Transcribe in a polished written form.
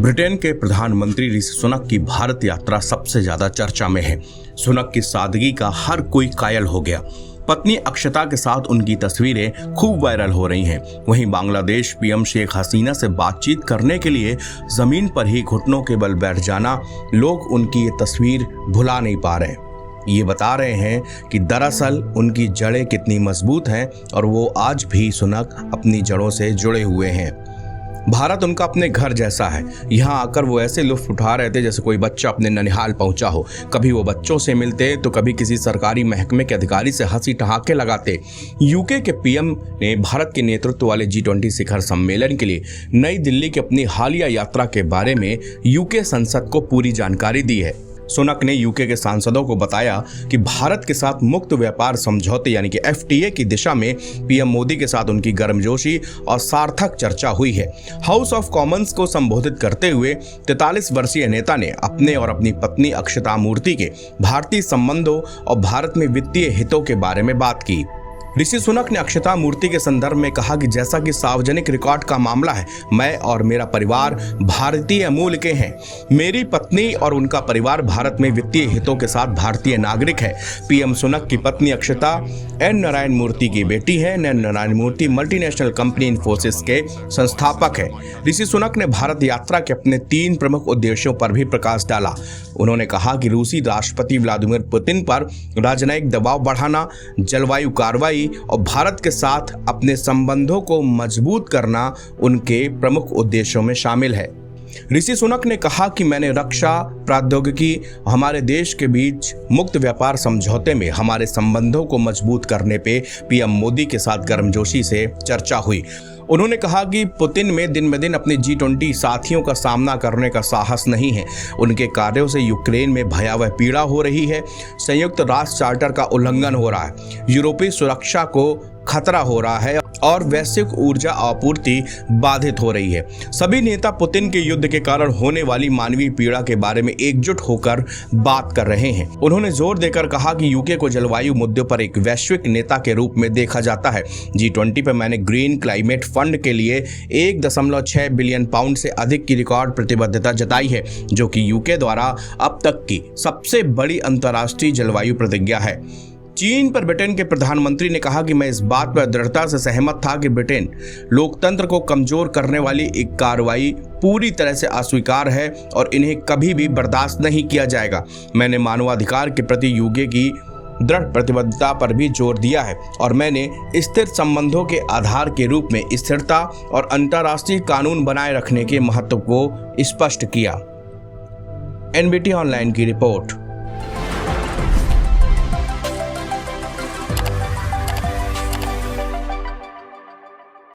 Britain के प्रधानमंत्री ऋषि सुनक की भारत यात्रा सबसे ज्यादा चर्चा में है। सुनक की सादगी का हर कोई कायल हो गया। पत्नी अक्षता के साथ उनकी तस्वीरें खूब वायरल हो रही हैं। वहीं बांग्लादेश पीएम शेख हसीना से बातचीत करने के लिए जमीन पर ही घुटनों के बल बैठ जाना, लोग उनकी ये तस्वीर भुला नहीं पा रहे। ये बता रहे हैं कि दरअसल उनकी जड़ें कितनी मजबूत हैं और वो आज भी सुनक अपनी जड़ों से जुड़े हुए हैं। भारत उनका अपने घर जैसा है। यहाँ आकर वो ऐसे लुत्फ उठा रहे थे जैसे कोई बच्चा अपने ननिहाल पहुंचा हो। कभी वो बच्चों से मिलते तो कभी किसी सरकारी महकमे के अधिकारी से हंसी ठहाके लगाते। यूके के पीएम ने भारत के नेतृत्व वाले G20 शिखर सम्मेलन के लिए नई दिल्ली की अपनी हालिया यात्रा के बारे में यूके संसद को पूरी जानकारी दी है। सुनक ने यूके के सांसदों को बताया कि भारत के साथ मुक्त व्यापार समझौते यानी कि FTA की दिशा में पीएम मोदी के साथ उनकी गर्मजोशी और सार्थक चर्चा हुई है। हाउस ऑफ कॉमन्स को संबोधित करते हुए 43 वर्षीय नेता ने अपने और अपनी पत्नी अक्षता मूर्ति के भारतीय संबंधों और भारत में वित्तीय हितों के बारे में बात की। ऋषि सुनक ने अक्षता मूर्ति के संदर्भ में कहा कि जैसा कि सार्वजनिक रिकॉर्ड का मामला है, मैं और मेरा परिवार भारतीय मूल के हैं। मेरी पत्नी और उनका परिवार भारत में वित्तीय हितों के साथ भारतीय नागरिक है। पीएम सुनक की पत्नी अक्षता एन नारायण मूर्ति की बेटी है। एन नारायण मूर्ति मल्टीनेशनल कंपनी इन्फोसिस के संस्थापक है। ऋषि सुनक ने भारत यात्रा के अपने 3 प्रमुख उद्देश्यों पर भी प्रकाश डाला। उन्होंने कहा कि रूसी राष्ट्रपति व्लादिमीर पुतिन पर राजनयिक दबाव बढ़ाना, जलवायु कार्रवाई और भारत के साथ अपने संबंधों को मजबूत करना उनके प्रमुख उद्देश्यों में शामिल है। ऋषि सुनक ने कहा कि मैंने रक्षा प्रौद्योगिकी हमारे देश के बीच मुक्त व्यापार समझौते में हमारे संबंधों को मजबूत करने पे पीएम मोदी के साथ गर्मजोशी से चर्चा हुई। उन्होंने कहा कि पुतिन में दिन ब दिन अपने G20 साथियों का सामना करने का साहस नहीं है। उनके कार्यों से यूक्रेन में भयावह पीड़ा हो रही है। संयुक्त राष्ट्र चार्टर का उल्लंघन हो रहा है। यूरोपीय सुरक्षा को खतरा हो रहा है और वैश्विक ऊर्जा आपूर्ति बाधित हो रही है। सभी नेता पुतिन के युद्ध के कारण होने वाली मानवीय पीड़ा के बारे में एकजुट होकर बात कर रहे हैं। उन्होंने जोर देकर कहा कि यूके को जलवायु मुद्दों पर एक वैश्विक नेता के रूप में देखा जाता है। G20 पर मैंने ग्रीन क्लाइमेट फंड के लिए 1.6 बिलियन पाउंड से अधिक की रिकॉर्ड प्रतिबद्धता जताई है, जो कि यूके द्वारा अब तक की सबसे बड़ी अंतर्राष्ट्रीय जलवायु प्रतिज्ञा है। चीन पर ब्रिटेन के प्रधानमंत्री ने कहा कि मैं इस बात पर दृढ़ता से सहमत था कि ब्रिटेन लोकतंत्र को कमजोर करने वाली एक कार्रवाई पूरी तरह से अस्वीकार है और इन्हें कभी भी बर्दाश्त नहीं किया जाएगा। मैंने मानवाधिकार के प्रति यूके की दृढ़ प्रतिबद्धता पर भी जोर दिया है और मैंने स्थिर संबंधों के आधार के रूप में स्थिरता और अंतर्राष्ट्रीय कानून बनाए रखने के महत्व को स्पष्ट किया। NBT ऑनलाइन की रिपोर्ट।